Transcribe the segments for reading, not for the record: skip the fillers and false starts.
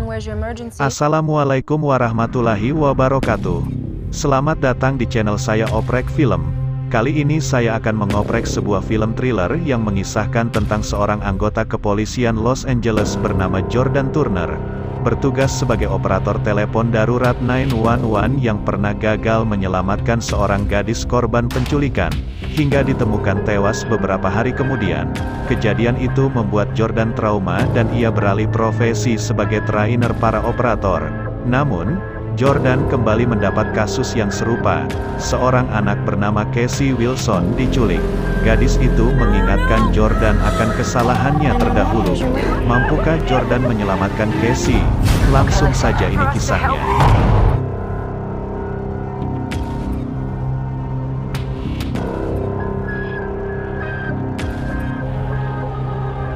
911, where's your emergency? Assalamualaikum warahmatullahi wabarakatuh. Selamat datang di channel saya Oprek Film. Kali ini saya akan mengoprek sebuah film thriller yang mengisahkan tentang seorang anggota kepolisian Los Angeles bernama Jordan Turner, bertugas sebagai operator telepon darurat 911 yang pernah gagal menyelamatkan seorang gadis korban penculikan, hingga ditemukan tewas beberapa hari kemudian. Kejadian itu membuat Jordan trauma dan ia beralih profesi sebagai trainer para operator. Namun, Jordan kembali mendapat kasus yang serupa. Seorang anak bernama Casey Wilson diculik. Gadis itu mengingatkan Jordan akan kesalahannya terdahulu. Mampukah Jordan menyelamatkan Casey? Langsung saja ini kisahnya.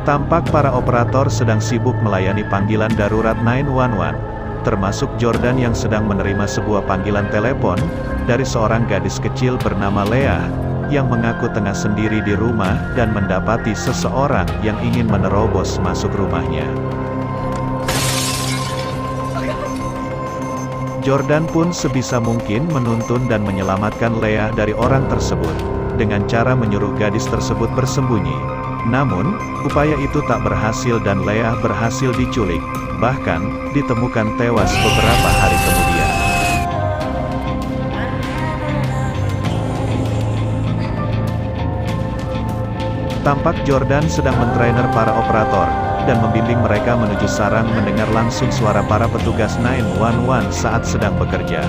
Tampak para operator sedang sibuk melayani panggilan darurat 911. Termasuk Jordan yang sedang menerima sebuah panggilan telepon dari seorang gadis kecil bernama Leah yang mengaku tengah sendiri di rumah dan mendapati seseorang yang ingin menerobos masuk rumahnya. Jordan pun sebisa mungkin menuntun dan menyelamatkan Leah dari orang tersebut dengan cara menyuruh gadis tersebut bersembunyi. Namun, upaya itu tak berhasil dan Leah berhasil diculik, bahkan ditemukan tewas beberapa hari kemudian. Tampak Jordan sedang mentrainer para operator dan membimbing mereka menuju sarang mendengar langsung suara para petugas 911 saat sedang bekerja.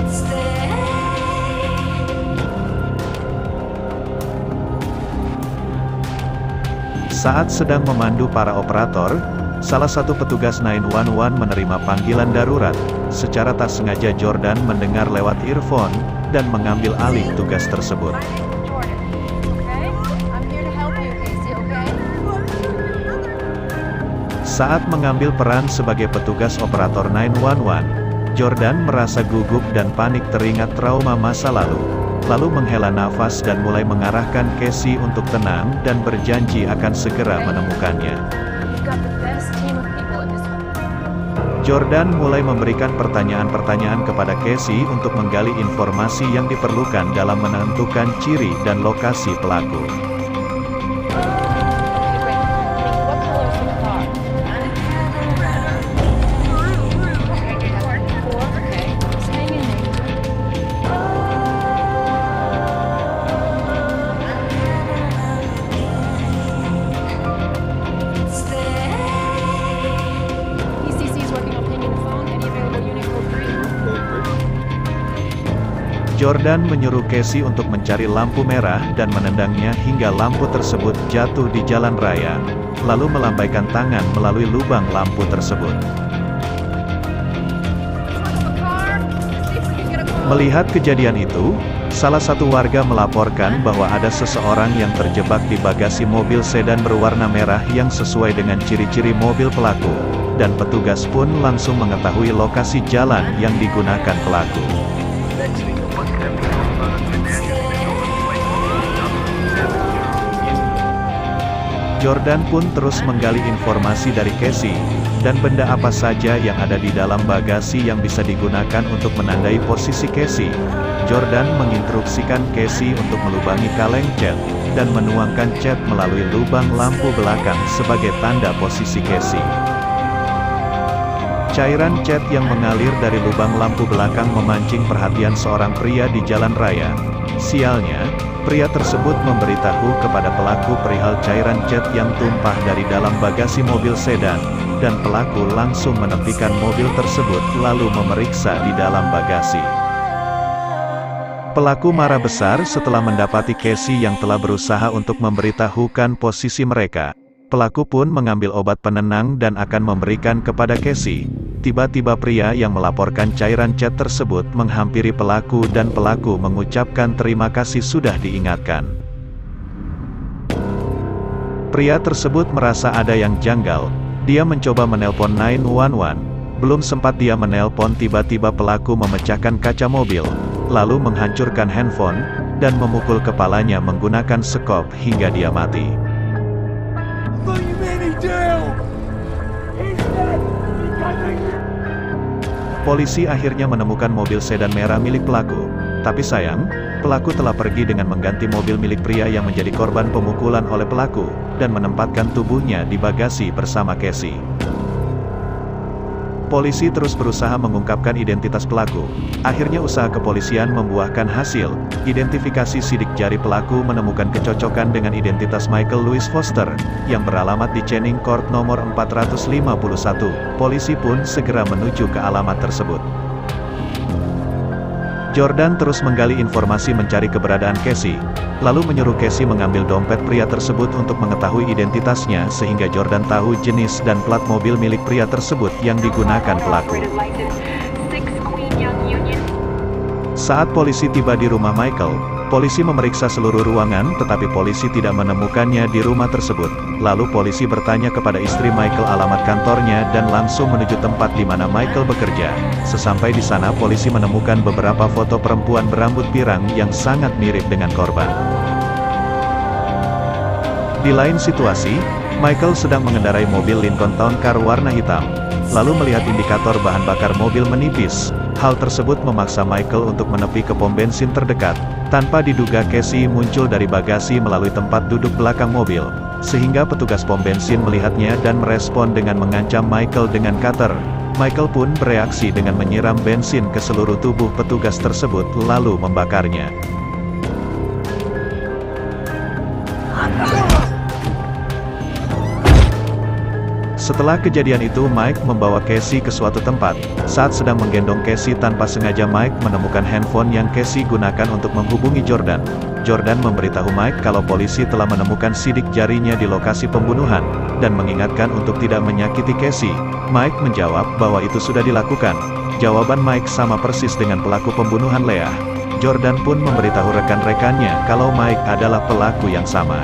Saat sedang memandu para operator, salah satu petugas 911 menerima panggilan darurat. Secara tak sengaja Jordan mendengar lewat earphone dan mengambil alih tugas tersebut. Saat mengambil peran sebagai petugas operator 911, Jordan merasa gugup dan panik teringat trauma masa lalu. Lalu menghela nafas dan mulai mengarahkan Casey untuk tenang dan berjanji akan segera menemukannya. Jordan mulai memberikan pertanyaan-pertanyaan kepada Casey untuk menggali informasi yang diperlukan dalam menentukan ciri dan lokasi pelaku. Jordan menyuruh Casey untuk mencari lampu merah dan menendangnya hingga lampu tersebut jatuh di jalan raya, lalu melambaikan tangan melalui lubang lampu tersebut. Melihat kejadian itu, salah satu warga melaporkan bahwa ada seseorang yang terjebak di bagasi mobil sedan berwarna merah yang sesuai dengan ciri-ciri mobil pelaku, dan petugas pun langsung mengetahui lokasi jalan yang digunakan pelaku. Jordan pun terus menggali informasi dari Casey, dan benda apa saja yang ada di dalam bagasi yang bisa digunakan untuk menandai posisi Casey. Jordan menginstruksikan Casey untuk melubangi kaleng cat, dan menuangkan cat melalui lubang lampu belakang sebagai tanda posisi Casey. Cairan cat yang mengalir dari lubang lampu belakang memancing perhatian seorang pria di jalan raya. Sialnya, pria tersebut memberitahu kepada pelaku perihal cairan cat yang tumpah dari dalam bagasi mobil sedan, dan pelaku langsung menepikan mobil tersebut lalu memeriksa di dalam bagasi. Pelaku marah besar setelah mendapati Casey yang telah berusaha untuk memberitahukan posisi mereka. Pelaku pun mengambil obat penenang dan akan memberikan kepada Casey. Tiba-tiba pria yang melaporkan cairan cat tersebut menghampiri pelaku dan pelaku mengucapkan terima kasih sudah diingatkan. Pria tersebut merasa ada yang janggal. Dia mencoba menelpon 911. Belum sempat dia menelpon tiba-tiba pelaku memecahkan kaca mobil, lalu menghancurkan handphone, dan memukul kepalanya menggunakan sekop hingga dia mati. Polisi akhirnya menemukan mobil sedan merah milik pelaku. Tapi sayang, pelaku telah pergi dengan mengganti mobil milik pria yang menjadi korban pemukulan oleh pelaku, dan menempatkan tubuhnya di bagasi bersama Casey. Polisi terus berusaha mengungkapkan identitas pelaku. Akhirnya usaha kepolisian membuahkan hasil. Identifikasi sidik jari pelaku menemukan kecocokan dengan identitas Michael Louis Foster, yang beralamat di Channing Court nomor 451. Polisi pun segera menuju ke alamat tersebut. Jordan terus menggali informasi mencari keberadaan Casey, lalu menyuruh Casey mengambil dompet pria tersebut untuk mengetahui identitasnya sehingga Jordan tahu jenis dan plat mobil milik pria tersebut yang digunakan pelaku. Saat polisi tiba di rumah Michael, polisi memeriksa seluruh ruangan tetapi polisi tidak menemukannya di rumah tersebut. Lalu polisi bertanya kepada istri Michael alamat kantornya dan langsung menuju tempat di mana Michael bekerja. Sesampai di sana polisi menemukan beberapa foto perempuan berambut pirang yang sangat mirip dengan korban. Di lain situasi, Michael sedang mengendarai mobil Lincoln Town Car warna hitam, lalu melihat indikator bahan bakar mobil menipis. Hal tersebut memaksa Michael untuk menepi ke pom bensin terdekat. Tanpa diduga Casey muncul dari bagasi melalui tempat duduk belakang mobil, sehingga petugas pom bensin melihatnya dan merespon dengan mengancam Michael dengan cutter. Michael pun bereaksi dengan menyiram bensin ke seluruh tubuh petugas tersebut lalu membakarnya. Setelah kejadian itu Mike membawa Casey ke suatu tempat. Saat sedang menggendong Casey tanpa sengaja Mike menemukan handphone yang Casey gunakan untuk menghubungi Jordan. Jordan memberitahu Mike kalau polisi telah menemukan sidik jarinya di lokasi pembunuhan, dan mengingatkan untuk tidak menyakiti Casey. Mike menjawab bahwa itu sudah dilakukan. Jawaban Mike sama persis dengan pelaku pembunuhan Leah. Jordan pun memberitahu rekan-rekannya kalau Mike adalah pelaku yang sama.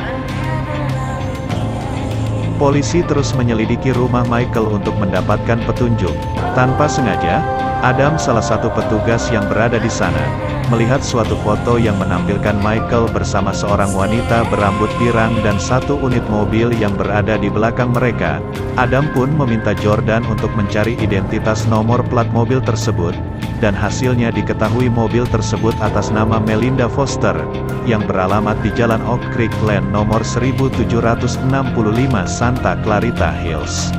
Polisi terus menyelidiki rumah Michael untuk mendapatkan petunjuk. Tanpa sengaja, Adam, salah satu petugas yang berada di sana, melihat suatu foto yang menampilkan Michael bersama seorang wanita berambut pirang dan satu unit mobil yang berada di belakang mereka. Adam pun meminta Jordan untuk mencari identitas nomor plat mobil tersebut, dan hasilnya diketahui mobil tersebut atas nama Melinda Foster, yang beralamat di Jalan Oak Creek Lane nomor 1765 Santa Clarita Hills.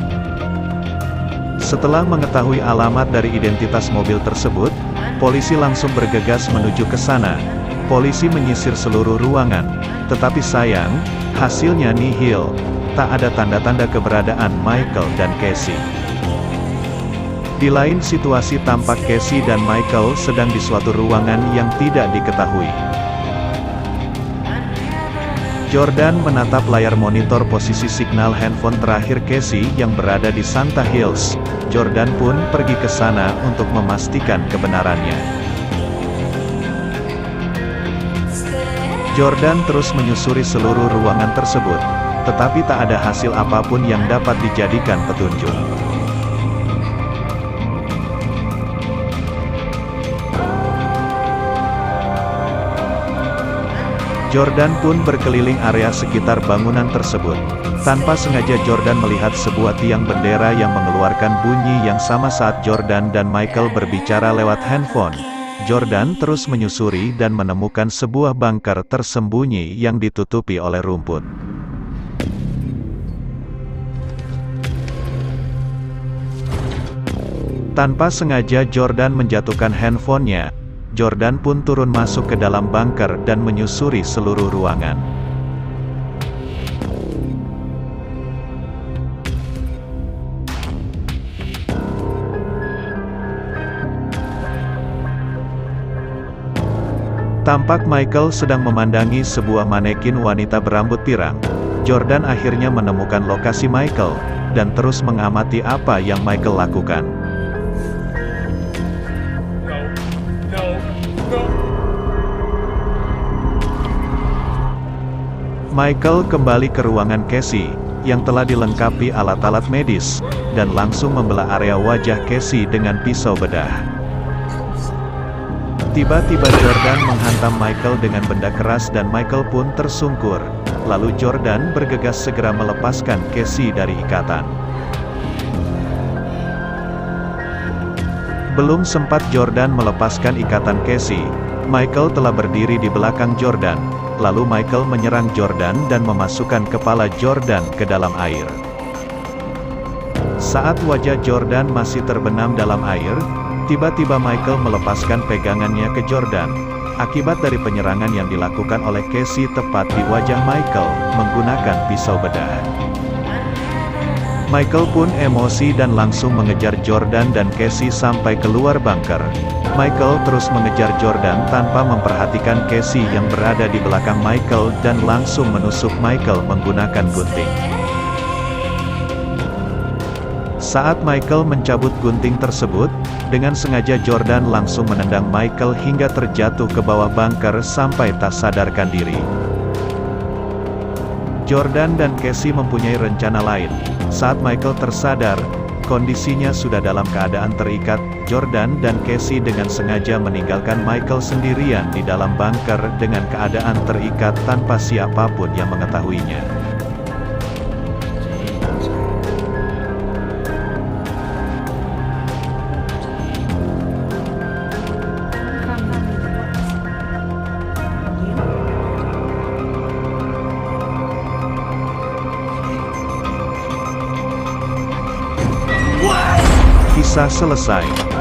Setelah mengetahui alamat dari identitas mobil tersebut, polisi langsung bergegas menuju ke sana. Polisi menyisir seluruh ruangan, tetapi sayang, hasilnya nihil. Tak ada tanda-tanda keberadaan Michael dan Casey. Di lain situasi tampak Casey dan Michael sedang di suatu ruangan yang tidak diketahui. Jordan menatap layar monitor posisi signal handphone terakhir Casey yang berada di Santa Hills. Jordan pun pergi ke sana untuk memastikan kebenarannya. Jordan terus menyusuri seluruh ruangan tersebut, tetapi tak ada hasil apapun yang dapat dijadikan petunjuk. Jordan pun berkeliling area sekitar bangunan tersebut. Tanpa sengaja Jordan melihat sebuah tiang bendera yang mengeluarkan bunyi yang sama saat Jordan dan Michael berbicara lewat handphone. Jordan terus menyusuri dan menemukan sebuah bunker tersembunyi yang ditutupi oleh rumput. Tanpa sengaja Jordan menjatuhkan handphonenya. Jordan pun turun masuk ke dalam bunker dan menyusuri seluruh ruangan. Tampak Michael sedang memandangi sebuah manekin wanita berambut pirang. Jordan akhirnya menemukan lokasi Michael, dan terus mengamati apa yang Michael lakukan. Michael kembali ke ruangan Casey, yang telah dilengkapi alat-alat medis, dan langsung membelah area wajah Casey dengan pisau bedah. Tiba-tiba Jordan menghantam Michael dengan benda keras dan Michael pun tersungkur. Lalu Jordan bergegas segera melepaskan Casey dari ikatan. Belum sempat Jordan melepaskan ikatan Casey, Michael telah berdiri di belakang Jordan. Lalu Michael menyerang Jordan dan memasukkan kepala Jordan ke dalam air. Saat wajah Jordan masih terbenam dalam air, tiba-tiba Michael melepaskan pegangannya ke Jordan. Akibat dari penyerangan yang dilakukan oleh Casey tepat di wajah Michael, menggunakan pisau bedah. Michael pun emosi dan langsung mengejar Jordan dan Casey sampai keluar bunker. Michael terus mengejar Jordan tanpa memperhatikan Casey yang berada di belakang Michael dan langsung menusuk Michael menggunakan gunting. Saat Michael mencabut gunting tersebut, dengan sengaja Jordan langsung menendang Michael hingga terjatuh ke bawah bunker sampai tak sadarkan diri. Jordan dan Casey mempunyai rencana lain. Saat Michael tersadar, kondisinya sudah dalam keadaan terikat. Jordan dan Casey dengan sengaja meninggalkan Michael sendirian di dalam bunker dengan keadaan terikat tanpa siapapun yang mengetahuinya. Kisah selesai.